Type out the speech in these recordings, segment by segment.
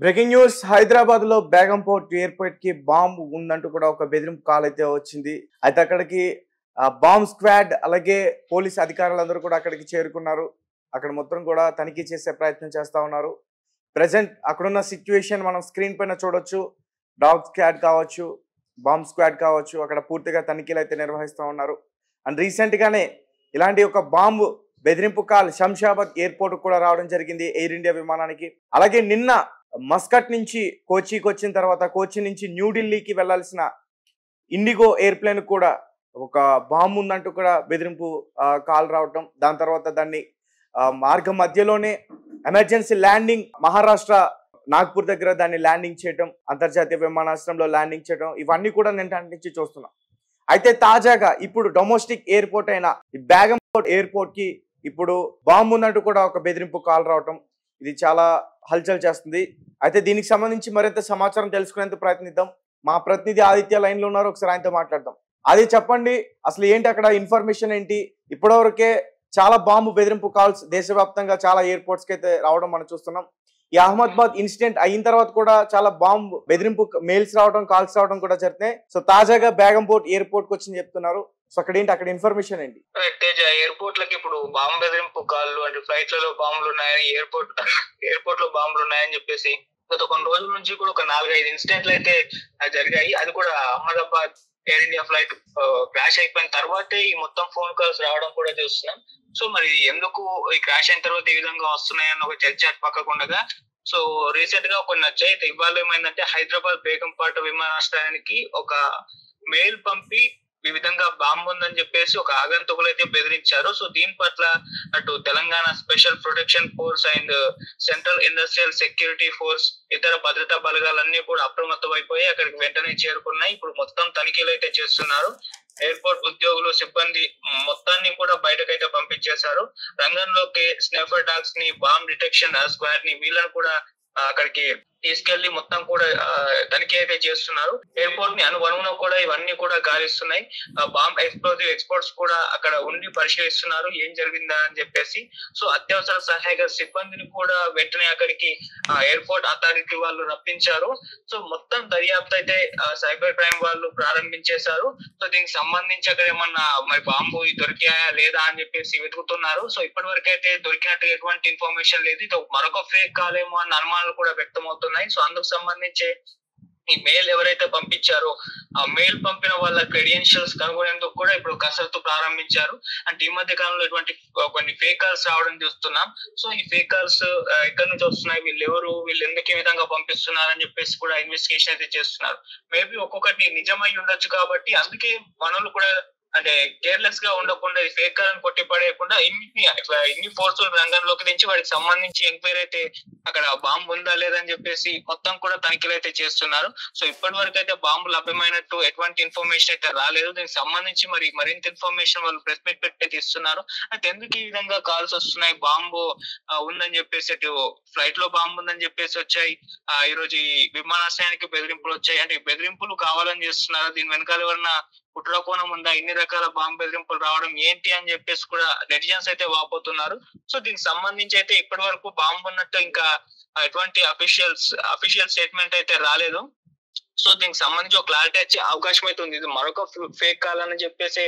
Breaking news Hyderabad లో Begumpet airport కి bomb ఉందంటూ కూడా ఒక బెదిరింపు కాల్ అయితే వచ్చింది. అయితే అక్కడికి బాంబ్ స్క్వాడ్ అలాగే పోలీస్ అధికారులందరూ కూడా అక్కడికి చేరుకున్నారు. అక్కడ మొత్తం కూడా తనిఖీ చేసే ప్రయత్నం చేస్తా ఉన్నారు. ప్రెసెంట్ అక్కడున్న సిచ్యువేషన్ మనం స్క్రీన్ పైన చూడొచ్చు. డాగ్ స్క్వాడ్ కావచ్చు, బాంబ్ స్క్వాడ్ కావచ్చు, అక్కడ పూర్తిగా తనిఖీలు అయితే నిర్వహిస్తూ ఉన్నారు. అండ్ రీసెంట్ గానే ఇలాంటి ఒక బాంబు బెదిరింపు కాల్ శంషాబాద్ ఎయిర్పోర్ట్ కూడా రావడం జరిగింది ఎయిర్ ఇండియా విమానానికి. అలాగే నిన్న మస్కట్ నుంచి కోచికి వచ్చిన తర్వాత కోచి నుంచి న్యూఢిల్లీకి వెళ్లాల్సిన ఇండిగో ఎయిర్ప్లేన్ కూడా ఒక బాంబు ఉందంటూ కూడా బెదిరింపు కాల్ రావటం, దాని తర్వాత దాన్ని మార్గం మధ్యలోనే ఎమర్జెన్సీ ల్యాండింగ్ మహారాష్ట్ర నాగ్పూర్ దగ్గర దాన్ని ల్యాండింగ్ చేయడం, అంతర్జాతీయ విమానాశ్రయంలో ల్యాండింగ్ చేయడం, ఇవన్నీ కూడా నేను నుంచి చూస్తున్నాం. అయితే తాజాగా ఇప్పుడు డొమెస్టిక్ ఎయిర్పోర్ట్ అయిన ఈ బేగంపేట్ ఎయిర్పోర్ట్ కి ఇప్పుడు బాంబు ఉందంటూ కూడా ఒక బెదిరింపు కాల్ రావటం, ఇది చాలా హల్చల్ చేస్తుంది. అయితే దీనికి సంబంధించి మరింత సమాచారం తెలుసుకునేందుకు ప్రయత్నిద్దాం. మా ప్రతినిధి ఆదిత్య లైన్ లో ఉన్నారు, ఒకసారి ఆయనతో మాట్లాడదాం. అది చెప్పండి, అసలు ఏంటి అక్కడ ఇన్ఫర్మేషన్ ఏంటి? ఇప్పటివరకే చాలా బాంబు బెదిరింపు కాల్స్ దేశవ్యాప్తంగా చాలా ఎయిర్పోర్ట్స్ కి అయితే రావడం మనం చూస్తున్నాం. ఈ అహ్మదాబాద్ ఇన్సిడెంట్ అయిన తర్వాత కూడా చాలా బాంబు బెదిరింపు మెయిల్స్ రావడం, కాల్స్ రావడం కూడా జరిగినాయి. సో తాజాగా బేగంపేట్ ఎయిర్పోర్ట్ కి వచ్చింది చెప్తున్నారు. సో అక్కడ ఏంటి, అక్కడ ఇన్ఫర్మేషన్ ఏంటి? తేజ, ఎయిర్పోర్ట్ లకి ఇప్పుడు బాంబు బెదిరింపు కాళ్ళు అంటే ఫ్లైట్లలో బాంబులు ఉన్నాయని, ఎయిర్పోర్ట్ లో బాంబులు ఉన్నాయని చెప్పేసి గత కొన్ని రోజుల నుంచి కూడా ఒక 4-5 ఇన్సిడెంట్లు అయితే జరిగాయి. అది కూడా Ahmedabad air India flight crash అయిపోయిన తర్వాతే ఈ మొత్తం ఫోన్ కాల్స్ రావడం కూడా చూస్తున్నాం. సో మరి ఎందుకు ఈ క్రాష్ అయిన తర్వాత ఈ విధంగా వస్తున్నాయన్న ఒక చర్చ పక్కకుండగా, సో రీసెంట్ గా కొన్ని వచ్చాయి. ఇవాళ ఏమైందంటే హైదరాబాద్ బేగంపేట విమానాశ్రయానికి ఒక మెయిల్ పంపి ఈ విధంగా బాంబు ఉందని చెప్పేసి ఒక ఆగంతుకులు అయితే బెదిరించారు. సో దీని పట్ల అటు Telangana special protection force and central industrial security force, ఇతర భద్రతా బలగాలన్నీ కూడా అప్రమత్తం అయిపోయి అక్కడికి వెంటనే చేరుకున్నాయి. ఇప్పుడు మొత్తం తనిఖీలు అయితే చేస్తున్నారు. ఎయిర్పోర్ట్ ఉద్యోగులు, సిబ్బంది మొత్తాన్ని కూడా బయటకైతే పంపించేశారు. రంగంలోకి స్నైపర్ డాగ్స్ ని, బాంబ్ డిటెక్షన్ స్క్వాడ్ ని, వీళ్ళని కూడా అక్కడికి తీసుకెళ్లి మొత్తం కూడా తనిఖీ అయితే చేస్తున్నారు. ఎయిర్పోర్ట్ ని అనువనువున కూడా ఇవన్నీ కూడా గాలిస్తున్నాయి. బాంబ్ ఎక్స్ప్లోజివ్ ఎక్స్పర్ట్స్ కూడా అక్కడ ఉండి పరిశీలిస్తున్నారు ఏం జరిగిందా అని చెప్పేసి. సో అత్యవసర సహాయక సిబ్బందిని కూడా వెంటనే అక్కడికి ఎయిర్పోర్ట్ అథారిటీ వాళ్ళు రప్పించారు. సో మొత్తం దర్యాప్తు అయితే సైబర్ క్రైమ్ వాళ్ళు ప్రారంభించేశారు. సో దీనికి సంబంధించి అక్కడ ఏమన్నా మరి బాంబు దొరికాయా లేదా అని చెప్పేసి వెతుకుతున్నారు. సో ఇప్పటి వరకు అయితే దొరికినట్టు ఎటువంటి ఇన్ఫర్మేషన్ లేదు. ఇది మరొక ఫేక్ కాల్ ఏమో అన్న అనుమానాలు కూడా వ్యక్తమవుతున్నాయి. సో అందుకు సంబంధించి ఈ మెయిల్ ఎవరైతే పంపించారో ఆ మెయిల్ పంపిన వాళ్ళ క్రెడెన్షియల్స్ కనుగొనేందుకు కూడా ఇప్పుడు కసరత్తు ప్రారంభించారు. అంటే ఈ మధ్య కాలంలో ఇటువంటి కొన్ని ఫేక్ కాల్స్ రావడం చూస్తున్నాం. సో ఈ ఫేక్ కాల్స్ ఎక్కడి నుంచి వస్తున్నాయి, వీళ్ళు ఎవరు, వీళ్ళు ఎందుకు ఈ విధంగా పంపిస్తున్నారు అని చెప్పేసి కూడా ఇన్వెస్టిగేషన్ అయితే చేస్తున్నారు. మేబీ ఒక్కొక్కటి నిజమై ఉండొచ్చు కాబట్టి అందుకే మనోళ్ళు కూడా అంటే కేర్లెస్ గా ఉండకుండా ఈ ఫేక్ కాలను కొట్టి పడేయకుండా ఇన్ని ఫోర్సులు రంగంలోకి దించి వాటికి సంబంధించి ఎంక్వైరీ అయితే అక్కడ బాంబు ఉందా లేదని చెప్పేసి మొత్తం కూడా తనిఖీలు అయితే చేస్తున్నారు. సో ఇప్పటి వరకు అయితే బాంబు లభ్యమైనట్టు ఎటువంటి ఇన్ఫర్మేషన్ అయితే రాలేదు. దీనికి సంబంధించి మరింత ఇన్ఫర్మేషన్ వాళ్ళు ప్రెస్ మీట్ పెట్టి ఇస్తున్నారు. అయితే ఎందుకు ఈ విధంగా కాల్స్ వస్తున్నాయి, బాంబు ఉందని చెప్పేసి, అటు ఫ్లైట్ లో బాంబు ఉందని చెప్పేసి వచ్చాయి, ఈ రోజు ఈ విమానాశ్రయానికి బెదిరింపులు వచ్చాయి. అంటే బెదిరింపులు కావాలని చేస్తున్నారు, దీని వెనకాల ఎవరన్నా కుట్రకోణం ఉందా, ఇన్ని రకాల బాంబు బెదిరింపులు రావడం ఏంటి అని చెప్పేసి కూడా నెటిజన్స్ అయితే వాపోతున్నారు. సో దీనికి సంబంధించి అయితే ఇప్పటి వరకు బాంబు ఉన్నట్టు ఇంకా ఎటువంటి అఫీషియల్ స్టేట్మెంట్ అయితే రాలేదు. సో దీనికి సంబంధించి ఒక క్లారిటీ వచ్చే అవకాశం అయితే ఉంది. ఇది మరొక ఫేక్ కాల్ అని చెప్పేసి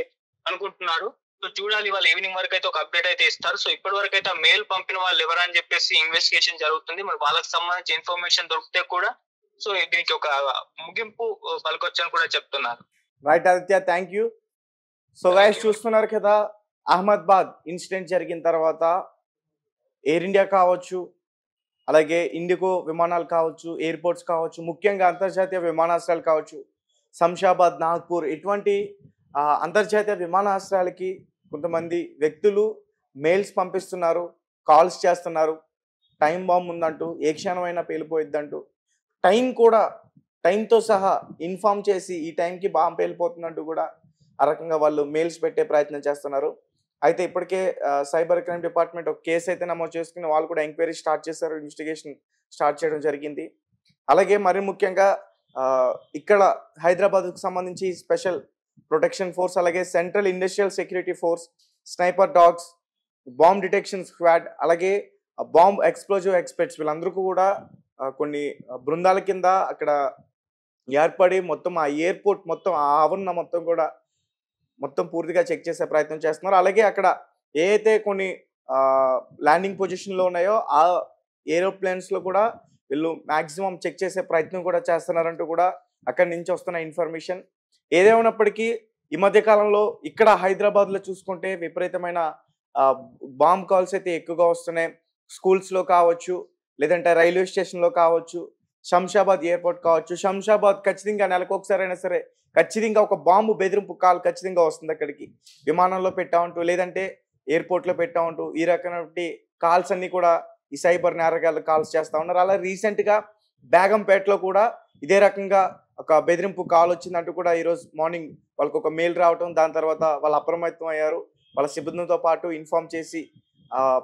అనుకుంటున్నారు. సో చూడాలి, వాళ్ళు ఈవినింగ్ వరకు అయితే ఒక అప్డేట్ అయితే ఇస్తారు. సో ఇప్పటి వరకు అయితే మెయిల్ పంపిన వాళ్ళు ఎవరని చెప్పేసి ఇన్వెస్టిగేషన్ జరుగుతుంది. మరి వాళ్ళకి సంబంధించి ఇన్ఫర్మేషన్ దొరికితే కూడా సో దీనికి ఒక ముగింపు పలకొచ్చని కూడా చెప్తున్నారు. Right Aditya, thank you. So guys, చూస్తున్నారు కదా, అహ్మదాబాద్ ఇన్సిడెంట్ జరిగిన తర్వాత ఎయిర్ ఇండియా కావచ్చు, అలాగే ఇండిగో విమానాలు కావచ్చు, ఎయిర్పోర్ట్స్ కావచ్చు, ముఖ్యంగా అంతర్జాతీయ విమానాశ్రయాలు కావచ్చు, శంషాబాద్, నాగ్పూర్, ఇటువంటి అంతర్జాతీయ విమానాశ్రయాలకి కొంతమంది వ్యక్తులు మెయిల్స్ పంపిస్తున్నారు, కాల్స్ చేస్తున్నారు. టైం బాంబు ఉందంటూ, ఏ క్షణమైనా పేలిపోయిద్దంటూ, టైంతో సహా ఇన్ఫామ్ చేసి ఈ టైంకి బాంబు పేలిపోతుందంటూ కూడా ఆ రకంగా వాళ్ళు మెయిల్స్ పెట్టే ప్రయత్నం చేస్తున్నారు. అయితే ఇప్పటికే సైబర్ క్రైమ్ డిపార్ట్మెంట్ ఒక కేసు అయితే నమోదు చేసుకుని వాళ్ళు కూడా ఎంక్వైరీ స్టార్ట్ చేశారు, ఇన్వెస్టిగేషన్ స్టార్ట్ చేయడం జరిగింది. అలాగే మరి ముఖ్యంగా ఇక్కడ హైదరాబాద్కు సంబంధించి స్పెషల్ ప్రొటెక్షన్ ఫోర్స్, అలాగే central industrial security force, sniper dogs, bomb detection squad, అలాగే బాంబ్ ఎక్స్ప్లోజివ్ ఎక్స్పర్ట్స్, వీళ్ళందరికీ కూడా కొన్ని బృందాల కింద అక్కడ ఏర్పడి మొత్తం ఆ ఎయిర్‌పోర్ట్ మొత్తం ఆ ఆవరణ మొత్తం కూడా మొత్తం పూర్తిగా చెక్ చేసే ప్రయత్నం చేస్తున్నారు. అలాగే అక్కడ ఏదైతే కొన్ని ల్యాండింగ్ పొజిషన్‌లో ఉన్నాయో ఆ ఏరోప్లేన్స్‌లో కూడా వీళ్ళు మాక్సిమం చెక్ చేసే ప్రయత్నం కూడా చేస్తున్నారంటూ కూడా అక్కడి నుంచి వస్తున్న ఇన్ఫర్మేషన్. ఏదేమైనప్పటికీ ఈ మధ్య కాలంలో ఇక్కడ హైదరాబాద్‌లో చూసుకుంటే విపరీతమైన ఆహ్, బాంబ్ కాల్స్ అయితే ఎక్కువగా వస్తున్నాయి. స్కూల్స్‌లో కావచ్చు, లేదంటే రైల్వే స్టేషన్‌లో కావచ్చు, శంషాబాద్ ఎయిర్‌పోర్ట్ కావచ్చు. శంషాబాద్ ఖచ్చితంగా నెలకొకసారైనా సరే ఖచ్చితంగా ఒక బాంబు బెదిరింపు కాల్ ఖచ్చితంగా వస్తుంది అక్కడికి. విమానంలో పెట్టామంటూ, లేదంటే ఎయిర్‌పోర్ట్‌లో పెట్టామంటూ ఈ రకమైనటువంటి కాల్స్ అన్నీ కూడా ఈ సైబర్ నేరగాళ్ళు కాల్స్ చేస్తా ఉన్నారు. అలా రీసెంట్‌గా బేగంపేటలో కూడా ఇదే రకంగా ఒక బెదిరింపు కాల్ వచ్చిందంటూ కూడా ఈరోజు మార్నింగ్ వాళ్ళకొక మెయిల్ రావటం, దాని తర్వాత వాళ్ళు అప్రమత్తం అయ్యారు. వాళ్ళ సిబ్బందితో పాటు ఇన్ఫార్మ్ చేసి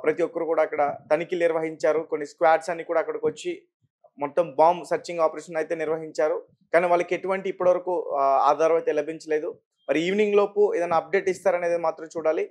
ప్రతి ఒక్కరు కూడా అక్కడ తనిఖీలు నిర్వహించారు. కొన్ని స్క్వాడ్స్ అన్నీ కూడా అక్కడికొచ్చి మొత్తం బాంబ్ సెర్చింగ్ ఆపరేషన్ అయితే నిర్వహించారు. కానీ వాళ్ళకి ఎటువంటి ఇప్పటివరకు ఆధారం అయితే లభించలేదు. మరి ఈవినింగ్ లోపు ఏదైనా అప్డేట్ ఇస్తారనేది మాత్రం చూడాలి.